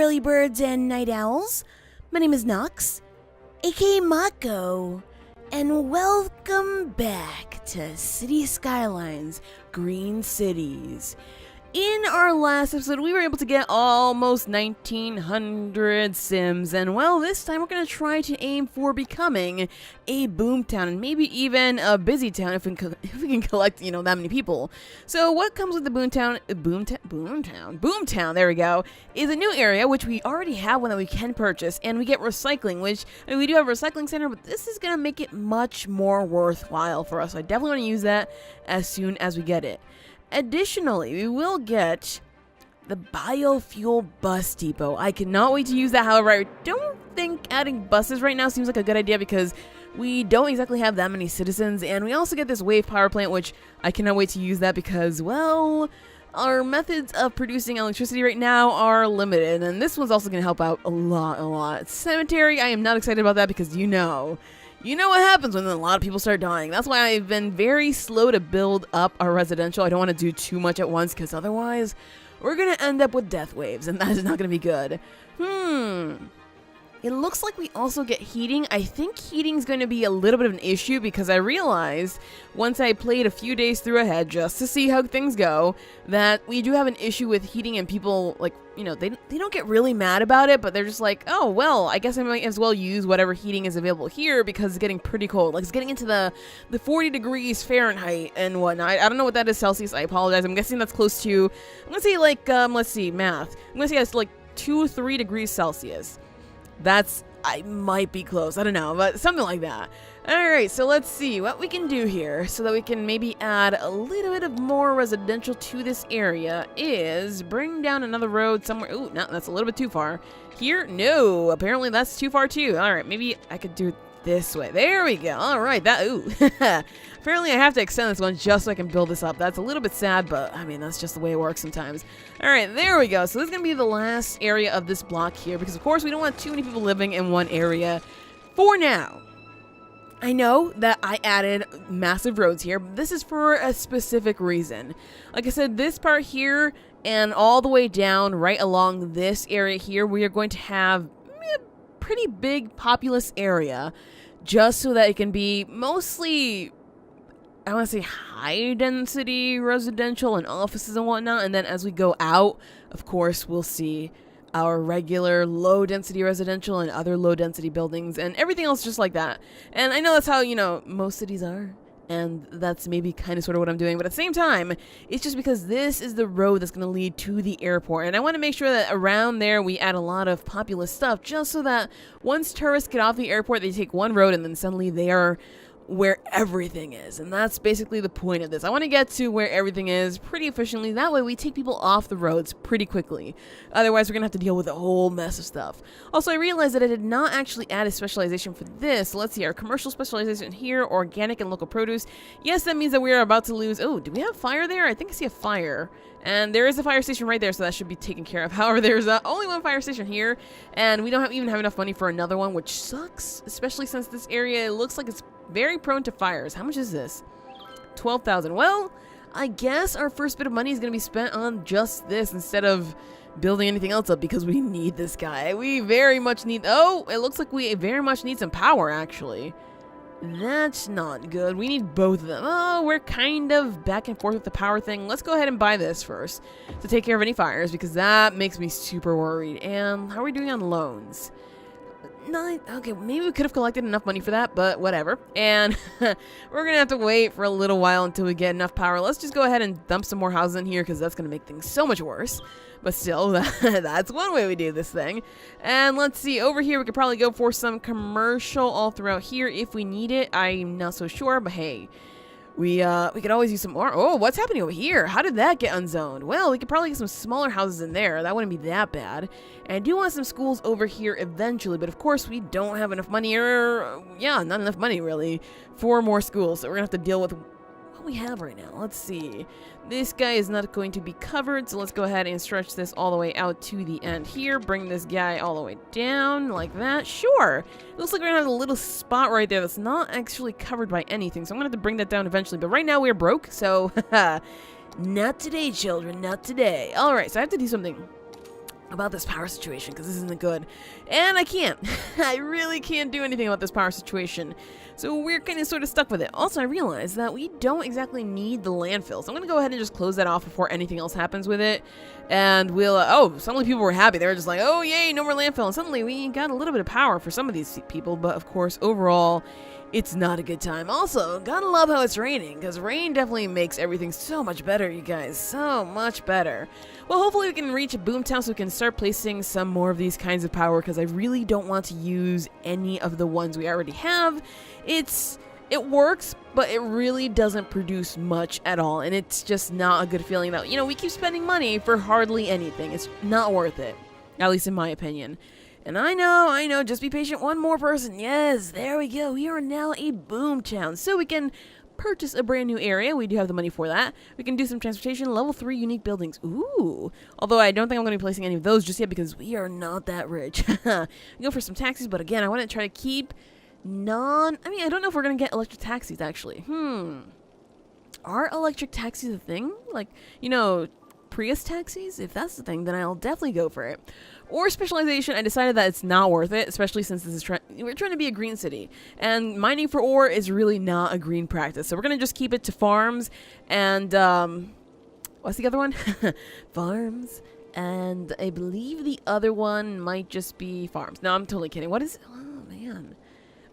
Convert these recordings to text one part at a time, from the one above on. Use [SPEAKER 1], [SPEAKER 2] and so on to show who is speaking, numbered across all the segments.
[SPEAKER 1] early birds and night owls. My name is Nox, aka Mako, and welcome back to City Skylines, Green Cities. In our last episode, we were able to get almost 1900 Sims, and well, this time we're going to try to aim for becoming a Boomtown, and maybe even a busy town if we can collect, that many people. So what comes with the Boomtown, there we go, is a new area, which we already have one that we can purchase, and we get recycling, which, we do have a recycling center, but this is going to make it much more worthwhile for us. So I definitely want to use that as soon as we get it. Additionally, we will get the biofuel bus depot. I cannot wait to use that. However, I don't think adding buses right now seems like a good idea because we don't exactly have that many citizens. And we also get this wave power plant, which I cannot wait to use that because, well, our methods of producing electricity right now are limited. And this one's also going to help out a lot. Cemetery, I am not excited about that because you know what happens when a lot of people start dying. That's why I've been very slow to build up our residential. I don't want to do too much at once because otherwise we're going to end up with death waves and that is not going to be good. It looks like we also get heating. I think heating is going to be a little bit of an issue because I realized once I played a few days through ahead just to see how things go that we do have an issue with heating and people they don't get really mad about it, but they're just like, oh, well, I guess I might as well use whatever heating is available here because it's getting pretty cold. Like it's getting into the 40 degrees Fahrenheit and whatnot. I don't know what that is Celsius. I apologize. I'm guessing that's close to, I'm going to say like, let's see, math. I'm going to say it's like 2-3 degrees Celsius. I might be close. I don't know, but something like that. Alright, so let's see what we can do here so that we can maybe add a little bit of more residential to this area is bring down another road somewhere. Ooh, no, that's a little bit too far. Here? No, apparently that's too far too. Alright, maybe I could do it this way. There we go. Alright, apparently I have to extend this one just so I can build this up. That's a little bit sad, but I mean, that's just the way it works sometimes. Alright, there we go. So this is going to be the last area of this block here because, of course, we don't want too many people living in one area for now. I know that I added massive roads here, but this is for a specific reason. Like I said, this part here and all the way down right along this area here, we are going to have a pretty big populous area just so that it can be mostly, I want to say, high density residential and offices and whatnot. And then as we go out, of course, we'll see our regular low density residential and other low density buildings and everything else just like that. And I know that's how, most cities are. And that's maybe kind of sort of what I'm doing. But at the same time, it's just because this is the road that's going to lead to the airport. And I want to make sure that around there we add a lot of populous stuff just so that once tourists get off the airport, they take one road and then suddenly they are where everything is. And that's basically the point of this. I want to get to where everything is pretty efficiently. That way we take people off the roads pretty quickly. Otherwise, we're going to have to deal with a whole mess of stuff. Also, I realized that I did not actually add a specialization for this. So let's see, our commercial specialization here, organic and local produce. Yes, that means that we are about to lose. Oh, do we have fire there? I think I see a fire. And there is a fire station right there, so that should be taken care of. However, there's only one fire station here, and we don't even have enough money for another one, which sucks, especially since this area looks like it's very prone to fires. How much is this? 12,000. Well, I guess our first bit of money is going to be spent on just this instead of building anything else up because we need this guy. We very much need... Oh, it looks like we very much need some power, actually. That's not good. We need both of them. Oh, we're kind of back and forth with the power thing. Let's go ahead and buy this first to take care of any fires because that makes me super worried. And how are we doing on loans? Okay, maybe we could have collected enough money for that, but whatever. And we're going to have to wait for a little while until we get enough power. Let's just go ahead and dump some more houses in here because that's going to make things so much worse. But still, that's one way we do this thing. And let's see, over here we could probably go for some commercial all throughout here if we need it. I'm not so sure, but hey, we could always use some more. Oh, what's happening over here? How did that get unzoned? Well, we could probably get some smaller houses in there. That wouldn't be that bad. And I do want some schools over here eventually, but of course we don't have enough money, not enough money really, for more schools. So we're gonna have to deal with what we have right now. Let's see. This guy is not going to be covered, so let's go ahead and stretch this all the way out to the end here. Bring this guy all the way down like that. Sure. It looks like we're gonna have a little spot right there that's not actually covered by anything, so I'm gonna have to bring that down eventually. But right now we're broke, so not today, children, not today. All right, so I have to do something about this power situation, because this isn't good. And I can't. I really can't do anything about this power situation. So we're kind of sort of stuck with it. Also, I realized that we don't exactly need the landfill. So I'm going to go ahead and just close that off before anything else happens with it. And we'll, oh, suddenly people were happy. They were just like, oh, yay, no more landfill. And suddenly we got a little bit of power for some of these people. But of course, overall, it's not a good time. Also, gotta love how it's raining, because rain definitely makes everything so much better, you guys. So much better. Well, hopefully we can reach Boomtown so we can start placing some more of these kinds of power, because I really don't want to use any of the ones we already have. It works, but it really doesn't produce much at all, and it's just not a good feeling that, you know, we keep spending money for hardly anything. It's not worth it, at least in my opinion. And I know, just be patient. One more person. Yes, there we go. We are now a Boomtown. So we can purchase a brand new area. We do have the money for that. We can do some transportation. Level 3 unique buildings. Ooh. Although I don't think I'm going to be placing any of those just yet because we are not that rich. We go for some taxis, but again, I want to try to keep I don't know if we're going to get electric taxis, actually. Are electric taxis a thing? Like, you know, Prius taxis? If that's the thing, then I'll definitely go for it. Or specialization. I decided that it's not worth it, especially since this is we're trying to be a green city, and mining for ore is really not a green practice. So we're gonna just keep it to farms and what's the other one? Farms, and I believe the other one might just be farms. No, I'm totally kidding. What is? Oh man.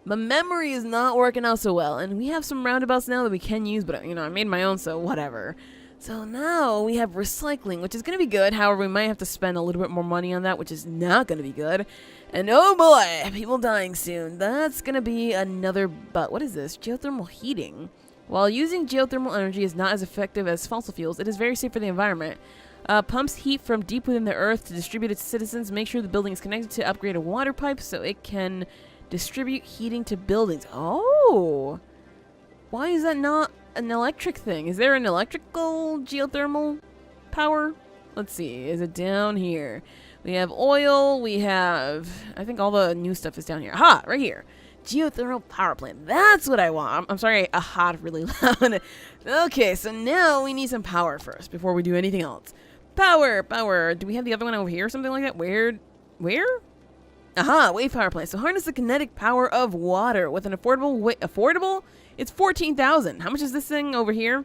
[SPEAKER 1] My memory is not working out so well, and we have some roundabouts now that we can use, but you know, I made my own, so whatever. So now we have recycling, which is going to be good. However, we might have to spend a little bit more money on that, which is not going to be good. And oh boy, people dying soon. That's going to be another, but what is this? Geothermal heating. While using geothermal energy is not as effective as fossil fuels, it is very safe for the environment. Pumps heat from deep within the earth to distribute it to citizens. Make sure the building is connected to upgrade a water pipe so it can distribute heating to buildings. Oh, why is that not an electric thing? Is there an electrical geothermal power? Let's see. Is it down here? We have oil. We have, I think all the new stuff is down here. Aha, right here. Geothermal power plant. That's what I want. I'm sorry, aha, really loud. Okay, so now we need some power first before we do anything else. Power. Do we have the other one over here or something like that? Where? Aha, wave power plant. So harness the kinetic power of water with an affordable? It's 14,000. How much is this thing over here?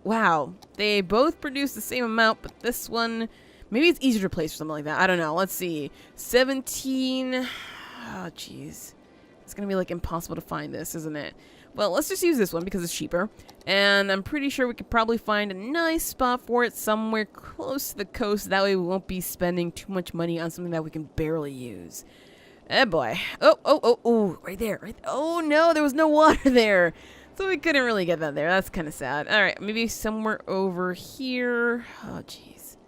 [SPEAKER 1] Wow. They both produce the same amount, but this one, maybe it's easier to place or something like that. I don't know. Let's see. 17. Oh, jeez. It's going to be like impossible to find this, isn't it? Well, let's just use this one because it's cheaper. And I'm pretty sure we could probably find a nice spot for it somewhere close to the coast. That way we won't be spending too much money on something that we can barely use. Eh, boy. Oh, right there. Oh, no, there was no water there. So we couldn't really get that there. That's kind of sad. All right, maybe somewhere over here. Oh, jeez.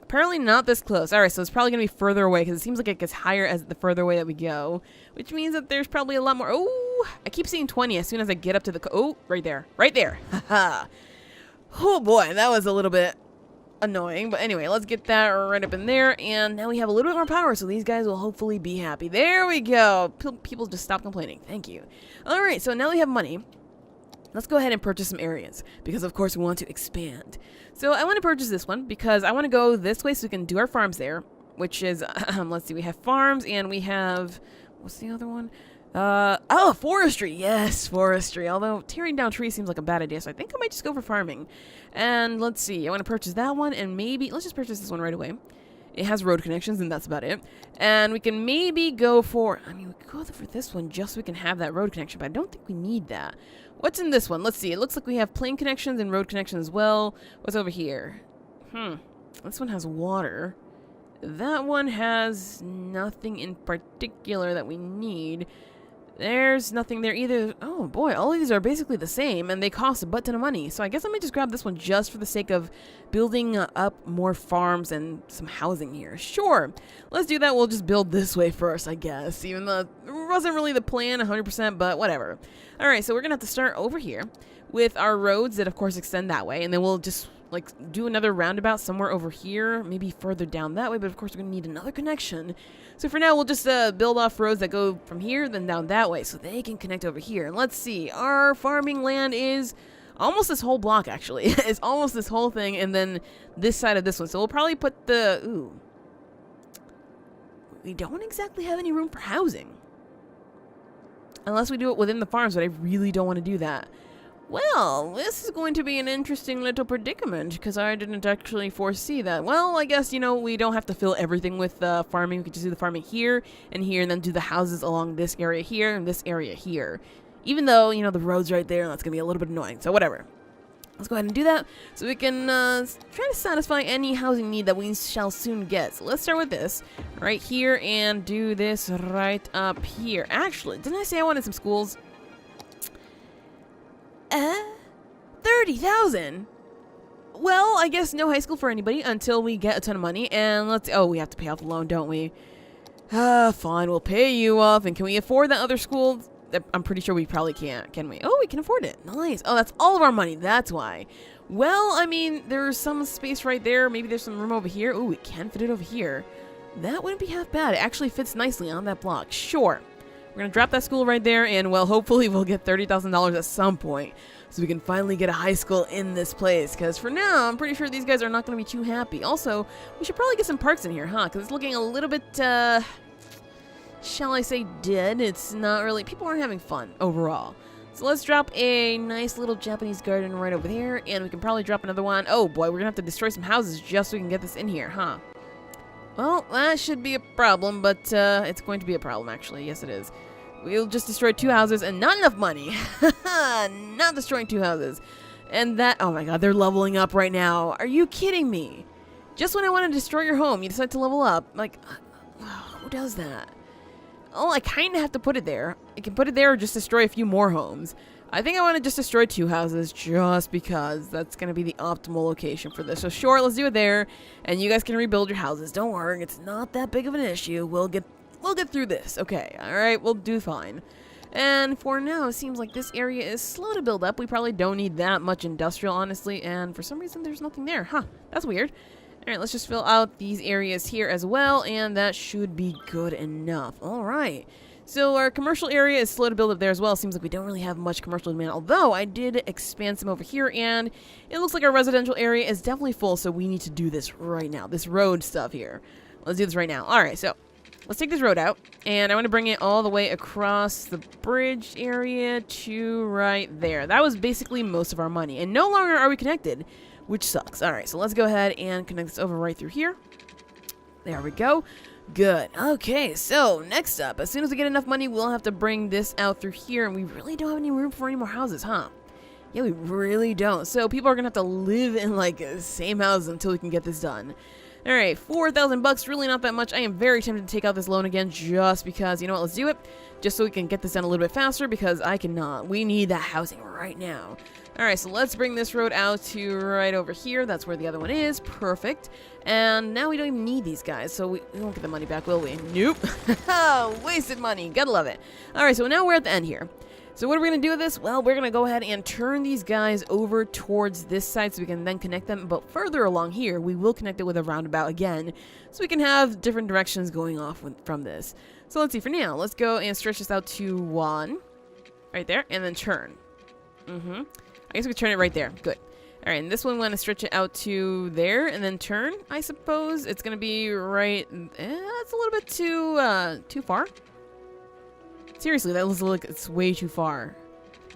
[SPEAKER 1] Apparently not this close. All right, so it's probably going to be further away because it seems like it gets higher as the further away that we go, which means that there's probably a lot more. Oh, I keep seeing 20 as soon as I get up to the... Oh, right there. Haha. Oh, boy, that was a little bit annoying, but anyway, let's get that right up in there, and now we have a little bit more power, so these guys will hopefully be happy. There we go. People just stop complaining. Thank you. All right, so now we have money. Let's go ahead and purchase some areas, because of course we want to expand. So I want to purchase this one because I want to go this way so we can do our farms there, which is, let's see, we have farms and we have, what's the other one? Oh, forestry. Yes, forestry. Although tearing down trees seems like a bad idea, so I think I might just go for farming. And let's see, I want to purchase that one, and maybe, let's just purchase this one right away. It has road connections, and that's about it. And we can maybe go for, we could go for this one just so we can have that road connection, but I don't think we need that. What's in this one? Let's see. It looks like we have plane connections and road connections as well. What's over here? This one has water. That one has nothing in particular that we need. There's nothing there either. Oh boy, all of these are basically the same and they cost a butt ton of money. So I guess I might just grab this one just for the sake of building up more farms and some housing here. Sure, let's do that. We'll just build this way first, I guess, even though it wasn't really the plan 100%, but whatever. All right, so we're gonna have to start over here with our roads that of course extend that way, and then we'll just like do another roundabout somewhere over here, maybe further down that way, but of course we're gonna need another connection. So for now we'll just build off roads that go from here then down that way so they can connect over here. And let's see, our farming land is almost this whole block, actually. It's almost this whole thing, and then this side of this one. So we'll probably put the... Ooh. We don't exactly have any room for housing. Unless we do it within the farms, but I really don't want to do that. Well, this is going to be an interesting little predicament, because I didn't actually foresee that. Well, I guess, you know, we don't have to fill everything with farming. We could just do the farming here, and then do the houses along this area here, and this area here. Even though, you know, the road's right there, and that's going to be a little bit annoying. So, whatever. Let's go ahead and do that, so we can try to satisfy any housing need that we shall soon get. So, let's start with this right here, and do this right up here. Actually, didn't I say I wanted some schools? 30,000. Well, I guess no high school for anybody until we get a ton of money. And we have to pay off the loan, don't we? Fine, we'll pay you off. And can we afford that other school? I'm pretty sure we probably can't, can we? Oh, we can afford it. Nice. Oh, that's all of our money. That's why. Well, I mean, there's some space right there. Maybe there's some room over here. Oh, we can fit it over here. That wouldn't be half bad. It actually fits nicely on that block. Sure. We're going to drop that school right there, and, well, hopefully we'll get $30,000 at some point so we can finally get a high school in this place, because for now, I'm pretty sure these guys are not going to be too happy. Also, we should probably get some parks in here, huh? Because it's looking a little bit, shall I say, dead. It's not really... People aren't having fun overall. So let's drop a nice little Japanese garden right over there, and we can probably drop another one. Oh, boy, we're going to have to destroy some houses just so we can get this in here, huh? Well, that should be a problem, but it's going to be a problem, actually. Yes, it is. We'll just destroy 2 houses and not enough money. Not destroying 2 houses. And that... Oh, my God. They're leveling up right now. Are you kidding me? Just when I want to destroy your home, you decide to level up. Like, who does that? Oh, I kind of have to put it there. I can put it there or just destroy a few more homes. I think I want to just destroy 2 houses just because that's going to be the optimal location for this. So sure, let's do it there, and you guys can rebuild your houses. Don't worry, it's not that big of an issue. We'll get through this. Okay, all right, we'll do fine. And for now, it seems like this area is slow to build up. We probably don't need that much industrial, honestly, and for some reason, there's nothing there. Huh, that's weird. All right, let's just fill out these areas here as well, and that should be good enough. All right. So our commercial area is slow to build up there as well. Seems like we don't really have much commercial demand, although I did expand some over here, and it looks like our residential area is definitely full, so we need to do this right now, this road stuff here. Let's do this right now. All right, so let's take this road out, and I want to bring it all the way across the bridge area to right there. That was basically most of our money, and no longer are we connected, which sucks. All right, so let's go ahead and connect this over right through here. There we go. Good. Okay, so next up, as soon as we get enough money, we'll have to bring this out through here, and we really don't have any room for any more houses, huh? Yeah, we really don't. So people are going to have to live in, like, the same houses until we can get this done. All right, 4,000 bucks, really not that much. I am very tempted to take out this loan again just because, you know what, let's do it. Just so we can get this done a little bit faster because I cannot. We need that housing right now. All right, so let's bring this road out to right over here. That's where the other one is. Perfect. And now we don't even need these guys, so we won't get the money back, will we? Nope. Wasted money. Gotta love it. All right, so now we're at the end here. So what are we going to do with this? Well, we're going to go ahead and turn these guys over towards this side so we can then connect them. But further along here, we will connect it with a roundabout again so we can have different directions going off from this. So let's see. For now, let's go and stretch this out to 1 right there and then turn. I guess we can turn it right there. Good. All right, and this one, we want to stretch it out to there and then turn, I suppose. It's going to be right... that's a little bit too far. Seriously, that looks like it's way too far.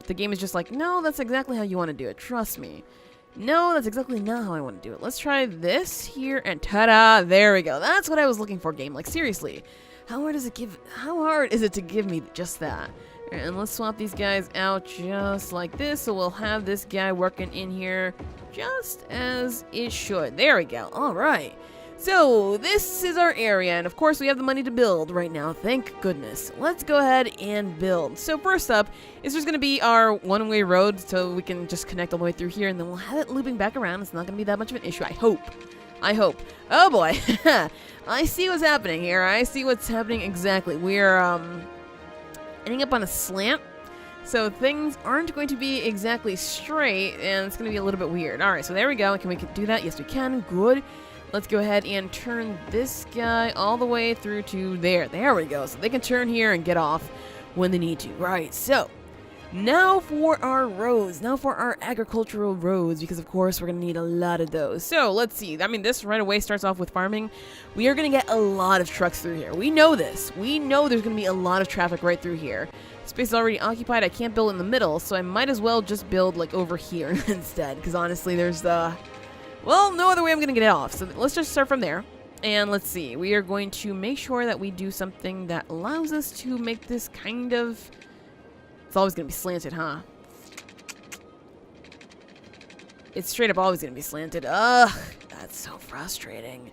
[SPEAKER 1] The game is just like, no, that's exactly how you want to do it. Trust me. No, that's exactly not how I want to do it. Let's try this here and ta-da! There we go. That's what I was looking for, game. Like, seriously. How hard is it to give me just that? And let's swap these guys out just like this. So we'll have this guy working in here just as it should. There we go. All right. So this is our area. And of course, we have the money to build right now. Thank goodness. Let's go ahead and build. So first up is there's going to be our one-way road. So we can just connect all the way through here. And then we'll have it looping back around. It's not going to be that much of an issue. I hope. Oh boy. I see what's happening here. I see what's happening exactly. We're, ending up on a slant, so things aren't going to be exactly straight, and it's going to be a little bit weird. All right, so there we go. Can we do that? Yes, we can. Good. Let's go ahead and turn this guy all the way through to there. There we go. So they can turn here and get off when they need to. Right, so Now for our roads. Now for our agricultural roads, because of course we're going to need a lot of those. So let's see. I mean, this right away starts off with farming. We are going to get a lot of trucks through here. We know this. We know there's going to be a lot of traffic right through here. Space is already occupied. I can't build in the middle, so I might as well just build like over here instead, because honestly there's well, no other way I'm going to get it off. So let's just start from there. And let's see. We are going to make sure that we do something that allows us to make this kind of... It's always going to be slanted, huh? It's straight up always going to be slanted. Ugh, that's so frustrating.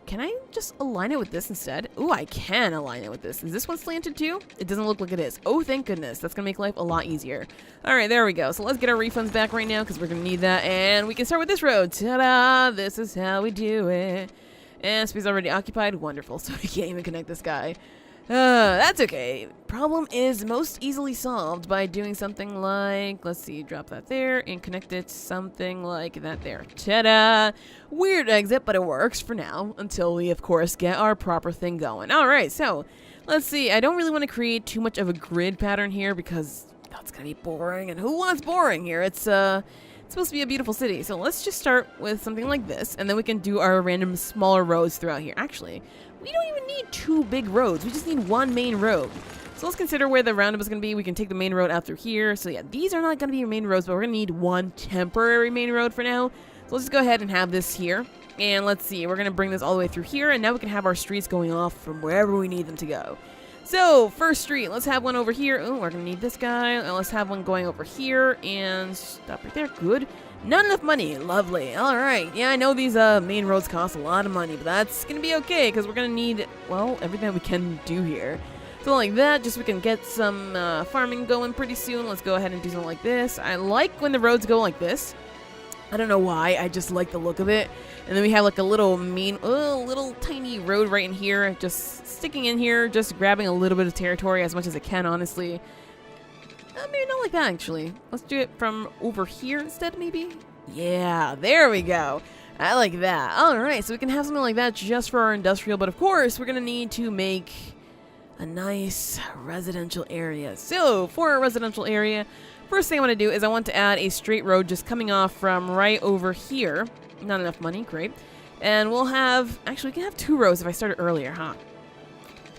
[SPEAKER 1] Can I just align it with this instead? Ooh, I can align it with this. Is this one slanted too? It doesn't look like it is. Oh, thank goodness. That's going to make life a lot easier. All right, there we go. So let's get our refunds back right now because we're going to need that. And we can start with this road. Ta-da! This is how we do it. And space already occupied. Wonderful. So we can't even connect this guy. That's okay. Problem is most easily solved by doing something like, let's see, drop that there and connect it something like that there. Ta-da! Weird exit, but it works for now until we, of course, get our proper thing going. All right, so let's see. I don't really want to create too much of a grid pattern here because that's going to be boring, and who wants boring here? It's supposed to be a beautiful city, so let's just start with something like this, and then we can do our random smaller roads throughout here. Actually, we don't even need 2 big roads. We just need 1 main road. So let's consider where the roundabout is going to be. We can take the main road out through here. So yeah, these are not going to be your main roads, but we're going to need 1 temporary main road for now. So let's just go ahead and have this here. And let's see, we're going to bring this all the way through here, and now we can have our streets going off from wherever we need them to go. So, first street, let's have one over here. Oh, we're going to need this guy. And let's have one going over here, and stop right there. Good. Not enough money. Lovely. All right. Yeah, I know these main roads cost a lot of money, but that's going to be okay because we're going to need, well, everything we can do here. So like that, just so we can get some farming going pretty soon. Let's go ahead and do something like this. I like when the roads go like this. I don't know why. I just like the look of it. And then we have like a little little tiny road right in here, just sticking in here, just grabbing a little bit of territory as much as it can, honestly. Maybe not like that, actually. Let's do it from over here instead, maybe? Yeah, there we go. I like that. All right, so we can have something like that just for our industrial, but of course, we're going to need to make a nice residential area. So, for our residential area, first thing I want to do is I want to add a straight road just coming off from right over here. Not enough money, great. And we'll have, actually, we can have 2 rows if I started earlier, huh?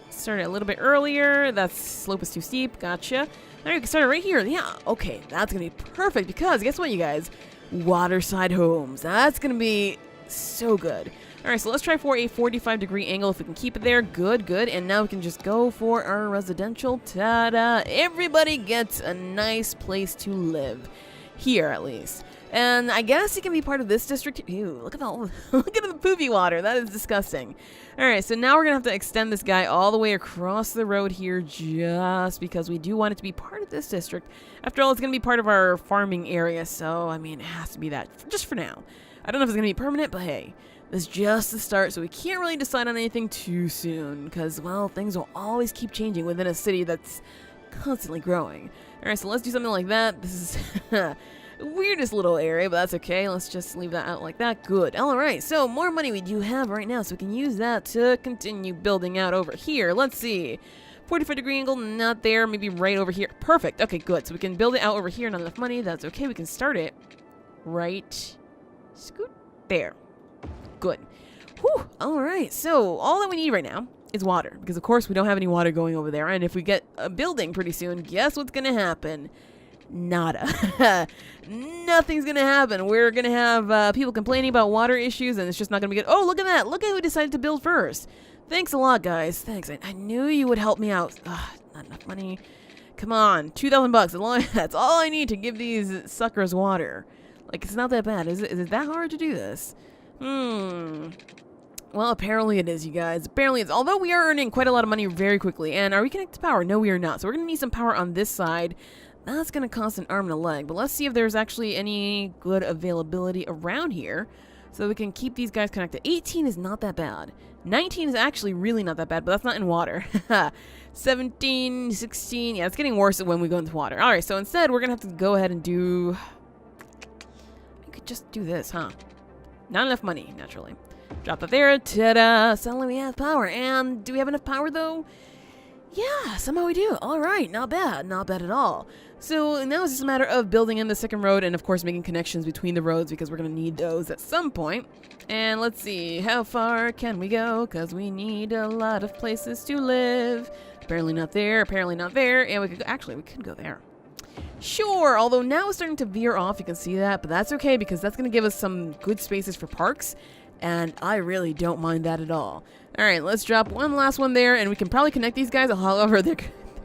[SPEAKER 1] Started a little bit earlier. That slope is too steep. Gotcha. All right, we can start it right here. Yeah, okay, that's going to be perfect because guess what, you guys? Waterside homes. That's going to be so good. All right, so let's try for a 45-degree angle if we can keep it there. Good, good. And now we can just go for our residential. Ta-da! Everybody gets a nice place to live. Here, at least. And I guess it can be part of this district. Ew, look at all, look at the poopy water. That is disgusting. All right, so now we're going to have to extend this guy all the way across the road here just because we do want it to be part of this district. After all, it's going to be part of our farming area, so, I mean, it has to be that just for now. I don't know if it's going to be permanent, but hey, this is just the start, so we can't really decide on anything too soon because, well, things will always keep changing within a city that's constantly growing. All right, so let's do something like that. This is... weirdest little area, but that's okay. Let's just leave that out like that. Good. All right, so more money we do have right now, so we can use that to continue building out over here. Let's see. 45-degree angle, not there. Maybe right over here. Perfect. Okay, good. So we can build it out over here. Not enough money. That's okay. We can start it right. Scoot. There. Good. Whew. All right, so all that we need right now is water, because of course we don't have any water going over there, and if we get a building pretty soon, guess what's going to happen? Nada. Nothing's gonna happen. We're gonna have people complaining about water issues, and it's just not gonna be good. Oh, look at that. Look at who decided to build first. Thanks a lot, guys. Thanks. I knew you would help me out. Ugh, not enough money. Come on. $2,000. That's all I need to give these suckers water. Like, it's not that bad. Is it that hard to do this? Well, apparently it is, you guys. Apparently it's... Although we are earning quite a lot of money very quickly. And are we connected to power? No, we are not. So we're gonna need some power on this side. That's going to cost an arm and a leg, but let's see if there's actually any good availability around here so we can keep these guys connected. 18 is not that bad. 19 is actually really not that bad, but that's not in water. 17, 16, yeah, it's getting worse when we go into water. All right, so instead we're going to have to go ahead and do... I could just do this, huh? Not enough money, naturally. Drop that there. Ta-da! Suddenly we have power. And do we have enough power, though? Yeah, somehow we do. All right, not bad. Not bad at all. So now it's just a matter of building in the second road and, of course, making connections between the roads because we're going to need those at some point. And let's see, how far can we go? Because we need a lot of places to live. Apparently not there, apparently not there. And we could go, actually, we could go there. Sure, although now it's starting to veer off, you can see that, but that's okay because that's going to give us some good spaces for parks, and I really don't mind that at all. All right, let's drop one last one there, and we can probably connect these guys, however, they're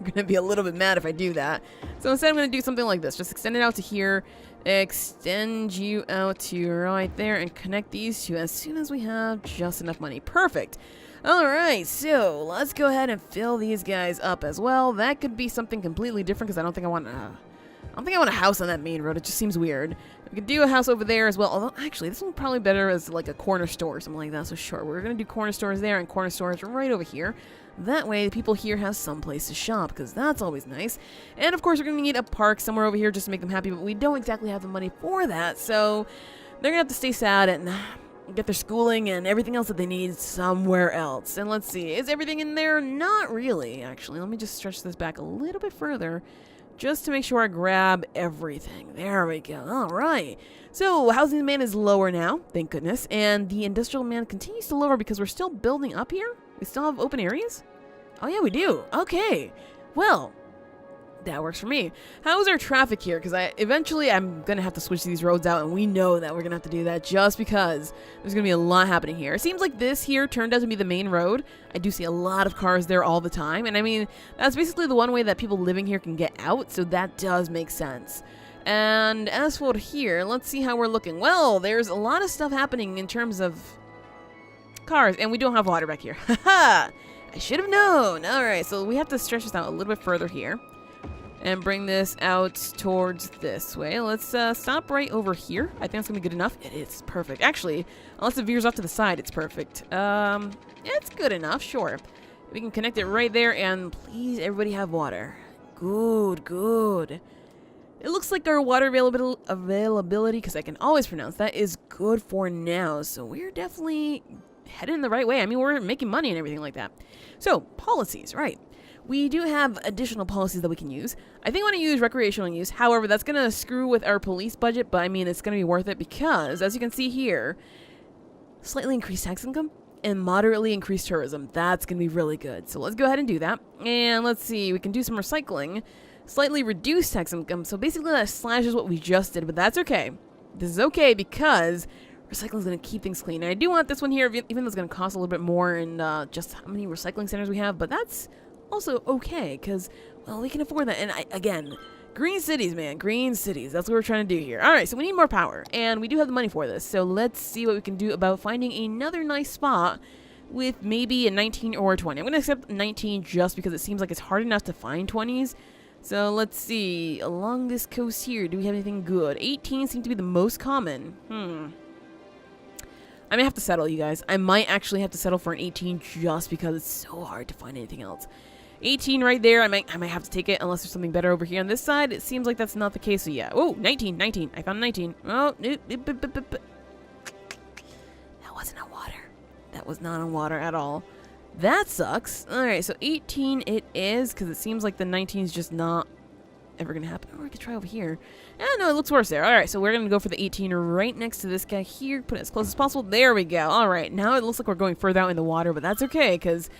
[SPEAKER 1] going to be a little bit mad if I do that. So instead I'm going to do something like this, just extend it out to here, extend you out to right there, and connect these two as soon as we have just enough money. Perfect. Alright, so let's go ahead and fill these guys up as well. That could be something completely different because I don't think I want a house on that main road. It just seems weird. We could do a house over there as well. Although, actually, this one's probably better as like a corner store or something like that. So sure, we're going to do corner stores there and corner stores right over here. That way, the people here have some place to shop because that's always nice. And of course, we're going to need a park somewhere over here just to make them happy. But we don't exactly have the money for that. So they're going to have to stay sad and get their schooling and everything else that they need somewhere else. And let's see, is everything in there? Not really, actually. Let me just stretch this back a little bit further just to make sure I grab everything. There we go. All right. So housing demand is lower now, thank goodness. And the industrial demand continues to lower because we're still building up here. We still have open areas? Oh, yeah, we do. Okay. Well, that works for me. How is our traffic here? Because eventually I'm going to have to switch these roads out, and we know that we're going to have to do that just because there's going to be a lot happening here. It seems like this here turned out to be the main road. I do see a lot of cars there all the time, and I mean, that's basically the one way that people living here can get out, so that does make sense. And as for here, let's see how we're looking. Well, there's a lot of stuff happening in terms of cars, and we don't have water back here. Haha! I should have known. All right, so we have to stretch this out a little bit further here. And bring this out towards this way. Let's stop right over here. I think that's gonna be good enough. It is perfect. Actually, unless it veers off to the side, it's perfect. Yeah, it's good enough, sure. We can connect it right there, and please, everybody have water. Good, good. It looks like our water availability, because I can always pronounce that, is good for now. So we're definitely headed in the right way. I mean, we're making money and everything like that. So, policies, right. We do have additional policies that we can use. I think I want to use recreational use. However, that's going to screw with our police budget, but I mean, it's going to be worth it because, as you can see here, slightly increased tax income and moderately increased tourism. That's going to be really good. So let's go ahead and do that. And let's see, we can do some recycling. Slightly reduced tax income. So basically that slashes what we just did, but that's okay. This is okay because recycling is going to keep things clean. And I do want this one here, even though it's going to cost a little bit more and just how many recycling centers we have, but that's also okay, because, well, we can afford that. And again, green cities, man. Green cities. That's what we're trying to do here. All right, so we need more power. And we do have the money for this. So let's see what we can do about finding another nice spot with maybe a 19 or a 20. I'm going to accept 19 just because it seems like it's hard enough to find 20s. So let's see. Along this coast here, do we have anything good? 18 seems to be the most common. I may have to settle, you guys. I might actually have to settle for an 18 just because it's so hard to find anything else. 18 right there. I might have to take it unless there's something better over here on this side. It seems like that's not the case. So yeah. Oh, 19. I found 19. Oh, that wasn't on water. That was not on water at all. That sucks. All right, so 18 it is because it seems like the 19 is just not ever going to happen. Or I could try over here. No, it looks worse there. All right, so we're going to go for the 18 right next to this guy here. Put it as close as possible. There we go. All right, now it looks like we're going further out in the water, but that's okay because,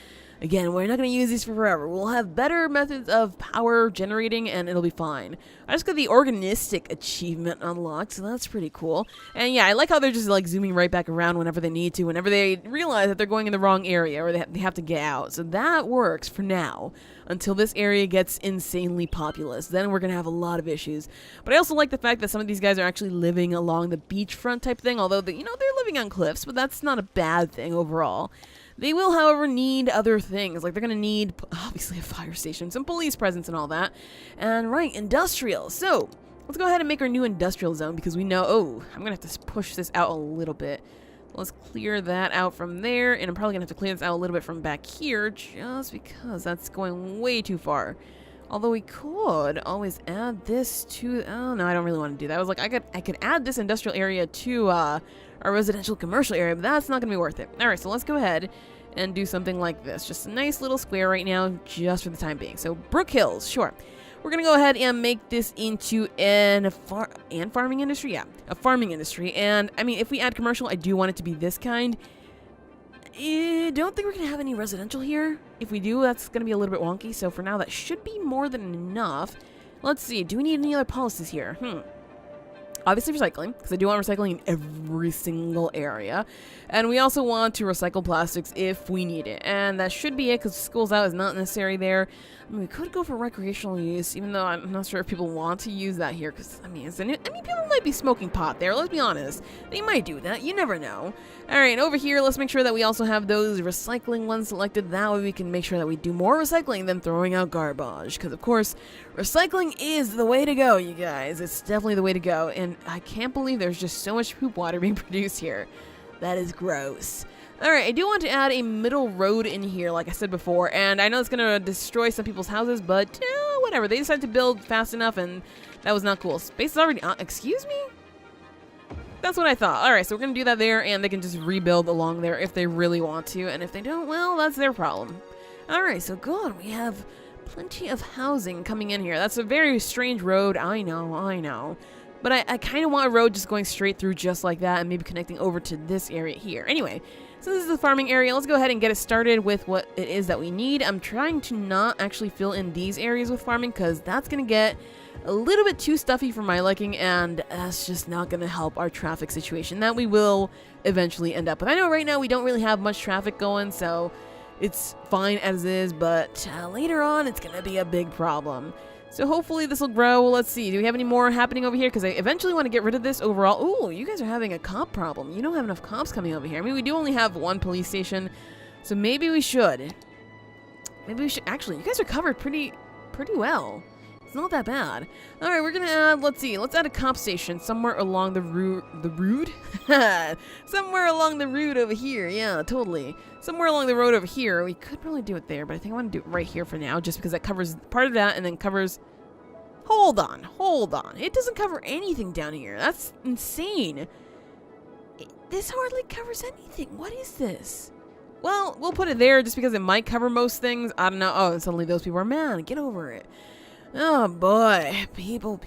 [SPEAKER 1] again, we're not going to use these for forever. We'll have better methods of power generating, and it'll be fine. I just got the organistic achievement unlocked, so that's pretty cool. And yeah, I like how they're just like zooming right back around whenever they need to, whenever they realize that they're going in the wrong area or they have to get out. So that works for now, until this area gets insanely populous. Then we're going to have a lot of issues. But I also like the fact that some of these guys are actually living along the beachfront type thing, although they're living on cliffs, but that's not a bad thing overall. They will, however, need other things. Like, they're going to need, obviously, a fire station, some police presence and all that. And, right, industrial. So, let's go ahead and make our new industrial zone because we know, oh, I'm going to have to push this out a little bit. Let's clear that out from there. And I'm probably going to have to clear this out a little bit from back here just because that's going way too far. Although we could always add this to, oh, no, I don't really want to do that. I was like, I could add this industrial area to, our residential commercial area, but that's not going to be worth it. All right, so let's go ahead and do something like this. Just a nice little square right now, just for the time being. So Brook Hills, sure. We're going to go ahead and make this into farming industry? Yeah, a farming industry. And, I mean, if we add commercial, I do want it to be this kind. I don't think we're going to have any residential here. If we do, that's going to be a little bit wonky. So for now, that should be more than enough. Let's see. Do we need any other policies here? Obviously recycling, because I do want recycling in every single area. And we also want to recycle plastics if we need it. And that should be it, because school's out is not necessary there. I mean, we could go for recreational use, even though I'm not sure if people want to use that here, because, I mean, people might be smoking pot there, let's be honest. They might do that, you never know. Alright, over here, let's make sure that we also have those recycling ones selected. That way we can make sure that we do more recycling than throwing out garbage, because, of course, recycling is the way to go, you guys. It's definitely the way to go, and I can't believe there's just so much poop water being produced here. That is gross. Alright, I do want to add a middle road in here, like I said before, and I know it's going to destroy some people's houses, but whatever. They decided to build fast enough, and that was not cool. Space is already excuse me? That's what I thought. Alright, so we're going to do that there, and they can just rebuild along there if they really want to, and if they don't, well, that's their problem. Alright, so good. We have plenty of housing coming in here. That's a very strange road. I know. But I kind of want a road just going straight through just like that, and maybe connecting over to this area here. Anyway, so this is the farming area. Let's go ahead and get it started with what it is that we need. I'm trying to not actually fill in these areas with farming, because that's going to get a little bit too stuffy for my liking, and that's just not going to help our traffic situation that we will eventually end up with. I know right now we don't really have much traffic going, so it's fine as is, but later on it's going to be a big problem. So hopefully this will grow. Let's see. Do we have any more happening over here? Because I eventually want to get rid of this overall. Ooh, you guys are having a cop problem. You don't have enough cops coming over here. I mean, we do only have one police station, so maybe we should. Actually, you guys are covered pretty well. It's not that bad. All right, we're gonna add. Let's see. Let's add a cop station somewhere along the route. Somewhere along the route over here. Yeah, totally. Somewhere along the road over here. We could probably do it there, but I think I want to do it right here for now, just because that covers part of that and then covers. Hold on. It doesn't cover anything down here. That's insane. This hardly covers anything. What is this? Well, we'll put it there just because it might cover most things. I don't know. Oh, and suddenly those people are mad. Get over it. Oh boy, people.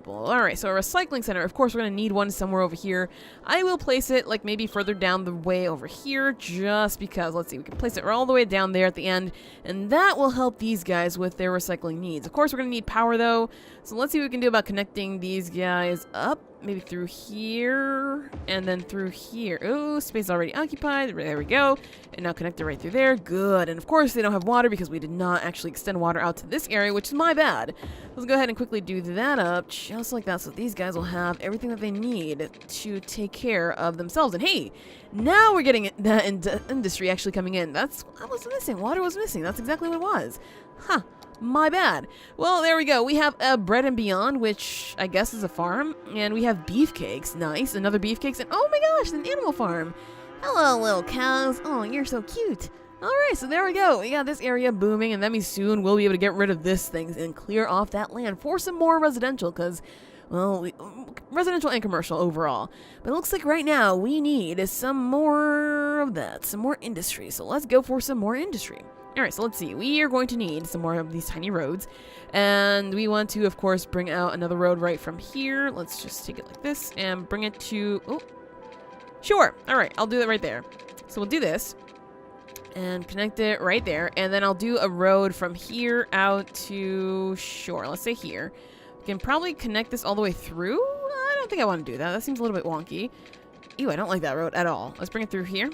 [SPEAKER 1] Alright, so a recycling center. Of course, we're going to need one somewhere over here. I will place it, like, maybe further down the way over here, just because. Let's see, we can place it all the way down there at the end, and that will help these guys with their recycling needs. Of course, we're going to need power, though, so let's see what we can do about connecting these guys up. Maybe through here, and then through here. Ooh, space already occupied. There we go. And now connect it right through there. Good. And of course, they don't have water because we did not actually extend water out to this area, which is my bad. Let's go ahead and quickly do that up, just like that, so these guys will have everything that they need to take care of themselves. And hey, now we're getting that industry actually coming in. That's what was missing. Water was missing. That's exactly what it was. Huh. My bad. Well, there we go. We have Bread and Beyond, which I guess is a farm. And we have beefcakes. Nice. Another beefcakes. And oh my gosh, an animal farm. Hello, little cows. Oh, you're so cute. Alright, so there we go. We got this area booming, and that means soon we'll be able to get rid of this thing and clear off that land for some more residential, because, well, residential and commercial overall. But it looks like right now we need some more of that, some more industry. So let's go for some more industry. Alright, so let's see. We are going to need some more of these tiny roads. And we want to, of course, bring out another road right from here. Let's just take it like this and bring it to... Oh, sure. Alright, I'll do that right there. So we'll do this. And connect it right there. And then I'll do a road from here out to... Sure, let's say here. We can probably connect this all the way through. I don't think I want to do that. That seems a little bit wonky. Ew, I don't like that road at all. Let's bring it through here.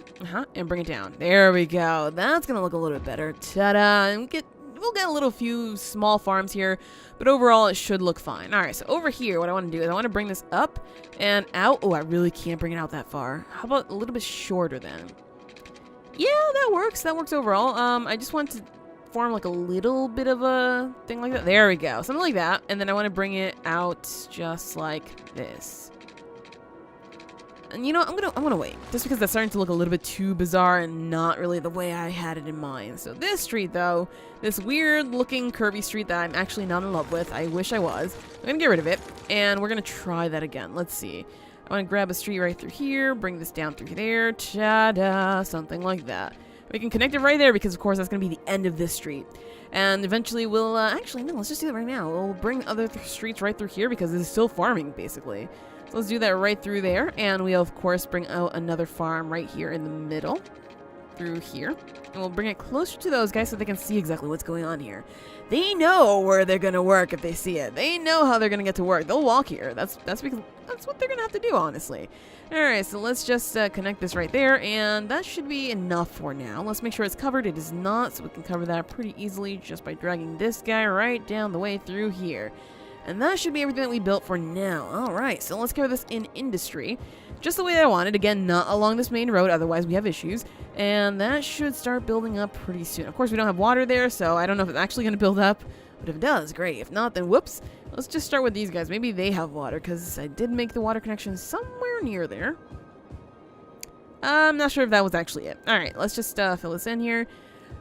[SPEAKER 1] And bring it down. There we go. That's going to look a little bit better. Ta-da! And we'll get a few small farms here, but overall it should look fine. Alright, so over here, what I want to do is I want to bring this up and out. Oh, I really can't bring it out that far. How about a little bit shorter then? Yeah, that works. That works overall. I just want to form like a little bit of a thing like that. There we go. Something like that. And then I want to bring it out just like this. And you know, I'm gonna wait, just because that's starting to look a little bit too bizarre and not really the way I had it in mind. So this street, though, this weird-looking curvy street that I'm actually not in love with, I wish I was. I'm gonna get rid of it, and we're gonna try that again. Let's see. I want to grab a street right through here, bring this down through there, ta-da, something like that. We can connect it right there because, of course, that's going to be the end of this street. And eventually we'll, actually, no, let's just do it right now. We'll bring other streets right through here because it's still farming, basically. So let's do that right through there. And we'll, of course, bring out another farm right here in the middle. Through here. And we'll bring it closer to those guys so they can see exactly what's going on here. They know where they're going to work if they see it. They know how they're going to get to work. They'll walk here. That's because that's what they're going to have to do, honestly. Alright, so let's just connect this right there, and that should be enough for now. Let's make sure it's covered. It is not, so we can cover that pretty easily just by dragging this guy right down the way through here. And that should be everything that we built for now. Alright, so let's cover this in industry. Just the way I wanted. Again, not along this main road, otherwise we have issues. And that should start building up pretty soon. Of course, we don't have water there, so I don't know if it's actually going to build up. But if it does, great. If not, then whoops. Let's just start with these guys. Maybe they have water, because I did make the water connection somewhere near there. I'm not sure if that was actually it. Alright, let's just fill this in here.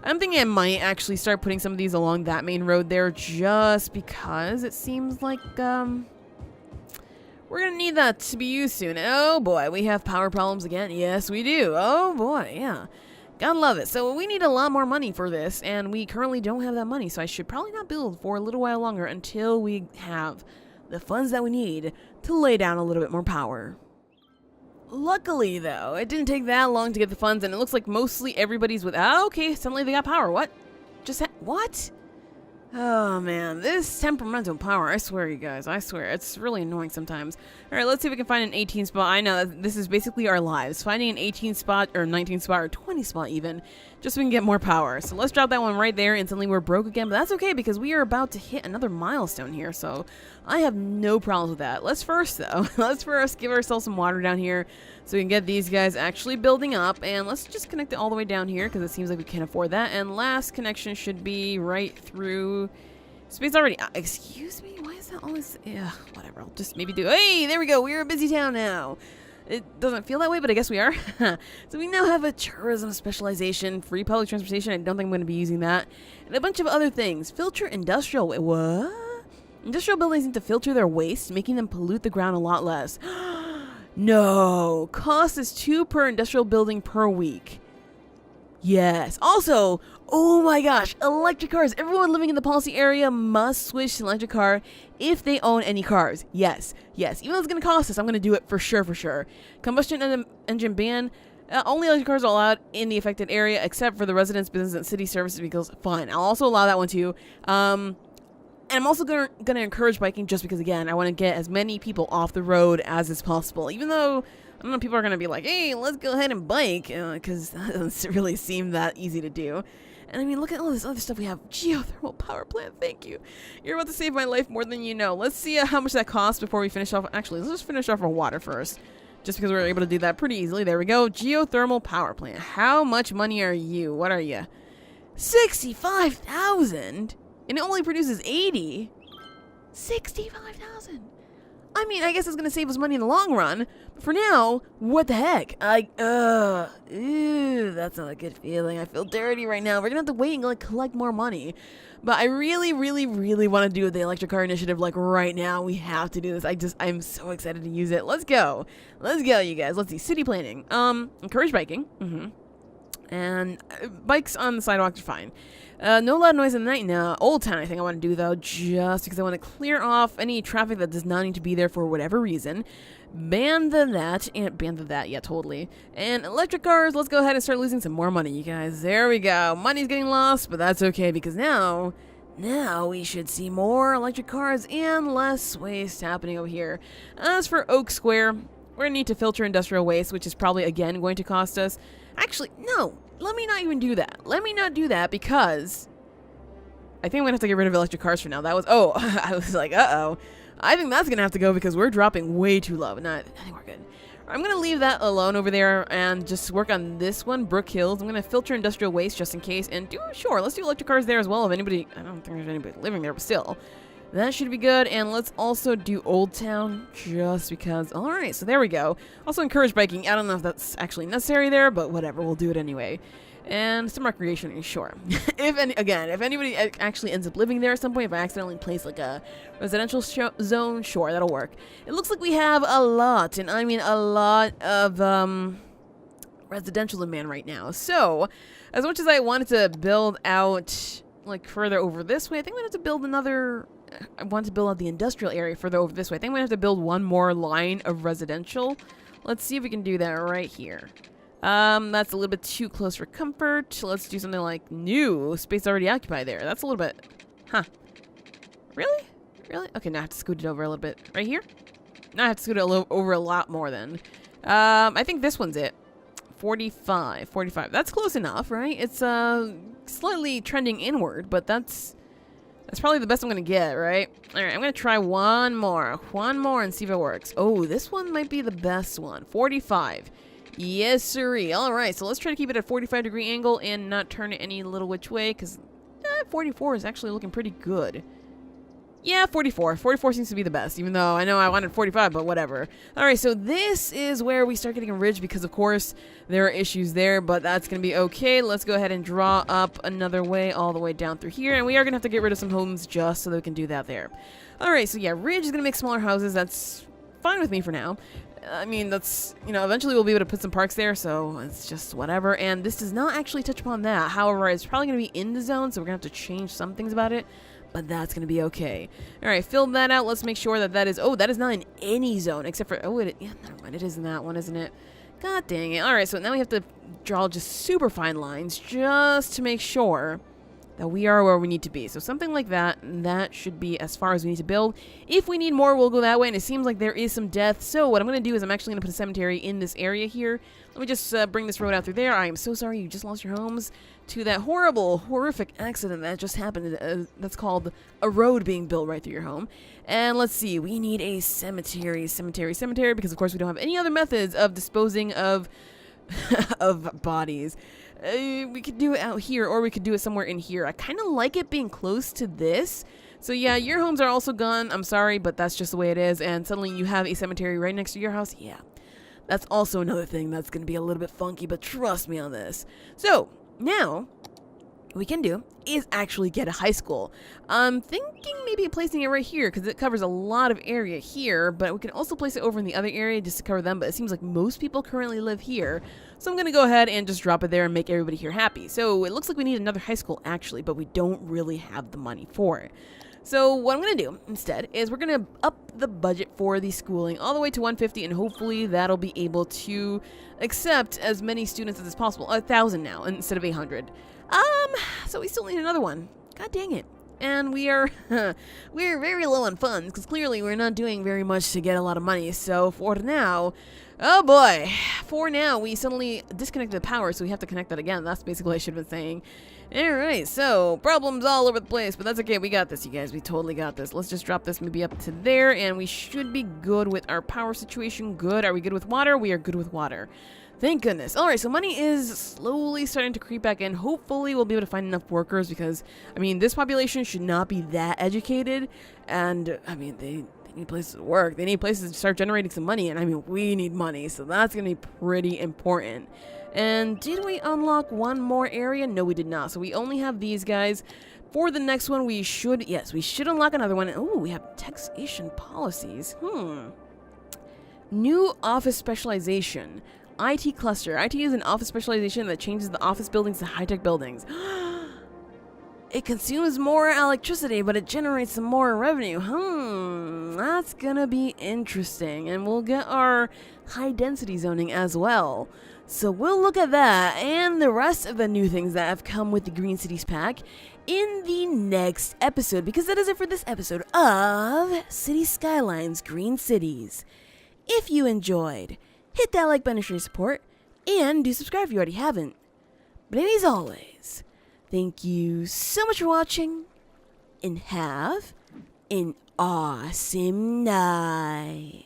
[SPEAKER 1] I'm thinking I might actually start putting some of these along that main road there, just because it seems like, we're gonna need that to be used soon. Oh boy, we have power problems again. Yes, we do. Oh boy, yeah. Gotta love it. So we need a lot more money for this, and we currently don't have that money, so I should probably not build for a little while longer until we have the funds that we need to lay down a little bit more power. Luckily, though, it didn't take that long to get the funds, and it looks like mostly everybody's with... Oh, okay, suddenly they got power. What? What? Oh, man, this temperamental power, I swear, you guys, I swear, it's really annoying sometimes. Alright, let's see if we can find an 18 spot. I know, this is basically our lives. Finding an 18 spot, or 19 spot, or 20 spot even, just so we can get more power. So let's drop that one right there, and suddenly we're broke again, but that's okay, because we are about to hit another milestone here, so I have no problems with that. Let's first give ourselves some water down here, so we can get these guys actually building up, and let's just connect it all the way down here, because it seems like we can't afford that, and last connection should be right through... Space already... excuse me? Why is that always... Yeah, whatever, I'll just maybe do... Hey, there we go, we're a busy town now! It doesn't feel that way, but I guess we are. So we now have a tourism specialization, free public transportation, I don't think I'm going to be using that, and a bunch of other things. Filter industrial... What? Industrial buildings need to filter their waste, making them pollute the ground a lot less. No! Cost is 2 per industrial building per week. Yes. Also, oh my gosh, electric cars. Everyone living in the policy area must switch to an electric car if they own any cars. Yes, yes. Even though it's going to cost us, I'm going to do it for sure, for sure. Combustion engine ban. Only electric cars are allowed in the affected area, except for the residents, business, and city services vehicles. Fine. I'll also allow that one too. And I'm also going to encourage biking just because, again, I want to get as many people off the road as is possible. Even though, I don't know, people are going to be like, hey, let's go ahead and bike, because that doesn't really seem that easy to do. And I mean, look at all this other stuff we have. Geothermal power plant, thank you. You're about to save my life more than you know. Let's see how much that costs before we finish off. Actually, let's just finish off our water first. Just because we were able to do that pretty easily. There we go. Geothermal power plant. How much money are you? What are you? 65,000? And it only produces 80? 65,000. I mean, I guess it's going to save us money in the long run. But for now, what the heck? Ew, that's not a good feeling. I feel dirty right now. We're going to have to wait and like collect more money. But I really, really, really want to do the electric car initiative like right now. We have to do this. I'm so excited to use it. Let's go. Let's go, you guys. Let's see. City planning. Encourage biking. And bikes on the sidewalks are fine. No loud noise in the night. No, Old Town I think I want to do though, just because I want to clear off any traffic that does not need to be there for whatever reason. Ban the that, yeah, totally. And electric cars, let's go ahead and start losing some more money, you guys. There we go. Money's getting lost, but that's okay because now we should see more electric cars and less waste happening over here. As for Oak Square, we're going to need to filter industrial waste, which is probably again going to cost us. Actually, no. Let me not even do that. Let me not do that because I think I'm going to have to get rid of electric cars for now. That was, oh, I was like, uh-oh. I think that's going to have to go because we're dropping way too low. No, I think we're good. I'm going to leave that alone over there and just work on this one, Brook Hills. I'm going to filter industrial waste just in case. And sure, let's do electric cars there as well. If anybody, I don't think there's anybody living there, but still. That should be good. And let's also do Old Town just because. All right, so there we go. Also encourage biking. I don't know if that's actually necessary there, but whatever. We'll do it anyway. And some recreation, sure. If anybody actually ends up living there at some point, if I accidentally place like a residential zone, sure, that'll work. It looks like we have a lot, and I mean a lot of, residential demand right now. So, as much as I wanted to build out, like, further over this way, I think I'm going to have to build another... I want to build out the industrial area further over this way. I think I'm going to have to build one more line of residential. Let's see if we can do that right here. That's a little bit too close for comfort. Let's do something like new space already occupied there. That's a little bit... Huh. Really? Really? Okay, now I have to scoot it over a little bit. Right here? Now I have to scoot it over a lot more then. I think this one's it. 45. 45. That's close enough, right? It's slightly trending inward, but that's probably the best I'm going to get, right? All right, I'm going to try one more. One more and see if it works. Oh, this one might be the best one. 45. Yes, sirree. All right, so let's try to keep it at 45-degree angle and not turn it any little which way, because 44 is actually looking pretty good. Yeah, 44. 44 seems to be the best, even though I know I wanted 45, but whatever. All right, so this is where we start getting a ridge because, of course, there are issues there, but that's going to be okay. Let's go ahead and draw up another way all the way down through here, and we are going to have to get rid of some homes just so that we can do that there. All right, so yeah, ridge is going to make smaller houses. That's fine with me for now. I mean, that's, you know, eventually we'll be able to put some parks there, so it's just whatever. And this does not actually touch upon that. However, it's probably going to be in the zone, so we're going to have to change some things about it. But that's going to be okay. All right, fill that out. Let's make sure that that is... Oh, that is not in any zone except for... Oh, yeah, never mind. It is in that one, isn't it? God dang it. All right, so now we have to draw just super fine lines just to make sure that we are where we need to be. So something like that, that should be as far as we need to build. If we need more, we'll go that way, and it seems like there is some death. So what I'm going to do is I'm actually going to put a cemetery in this area here. Let me just bring this road out through there. I am so sorry you just lost your homes to that horrible, horrific accident that just happened. That's called a road being built right through your home. And let's see, we need a cemetery, because of course we don't have any other methods of disposing of of bodies. We could do it out here, or we could do it somewhere in here. I kind of like it being close to this. So yeah, your homes are also gone. I'm sorry, but that's just the way it is. And suddenly you have a cemetery right next to your house. Yeah, that's also another thing that's going to be a little bit funky, but trust me on this. So now what we can do is actually get a high school. I'm thinking maybe placing it right here because it covers a lot of area here, but we can also place it over in the other area just to cover them. But it seems like most people currently live here, so I'm going to go ahead and just drop it there and make everybody here happy. So it looks like we need another high school actually, but we don't really have the money for it. So what I'm going to do instead is we're going to up the budget for the schooling all the way to 150, and hopefully that'll be able to accept as many students as possible. 1,000 now instead of 800. So we still need another one. God dang it. And we are we're very low on funds because clearly we're not doing very much to get a lot of money. So for now, oh boy, for now we suddenly disconnected the power, so we have to connect that again. That's basically what I should have been saying. Alright, so problems all over the place, but that's okay. We got this, you guys. We totally got this. Let's just drop this maybe up to there, and we should be good with our power situation. Good. Are we good with water? We are good with water. Thank goodness. Alright, so money is slowly starting to creep back in. Hopefully we'll be able to find enough workers because, I mean, this population should not be that educated. And, I mean, they need places to work. They need places to start generating some money. And, I mean, we need money. So that's going to be pretty important. And did we unlock one more area? No, we did not. So we only have these guys. For the next one, we should, yes, we should unlock another one. Oh, we have taxation policies. New office specialization. IT cluster. IT is an office specialization that changes the office buildings to high-tech buildings. It consumes more electricity, but it generates some more revenue. That's gonna be interesting. And we'll get our high-density zoning as well. So we'll look at that and the rest of the new things that have come with the Green Cities pack in the next episode, because that is it for this episode of City Skylines Green Cities. If you enjoyed, hit that like button to show your support, and do subscribe if you already haven't. But as always, thank you so much for watching, and have an awesome night.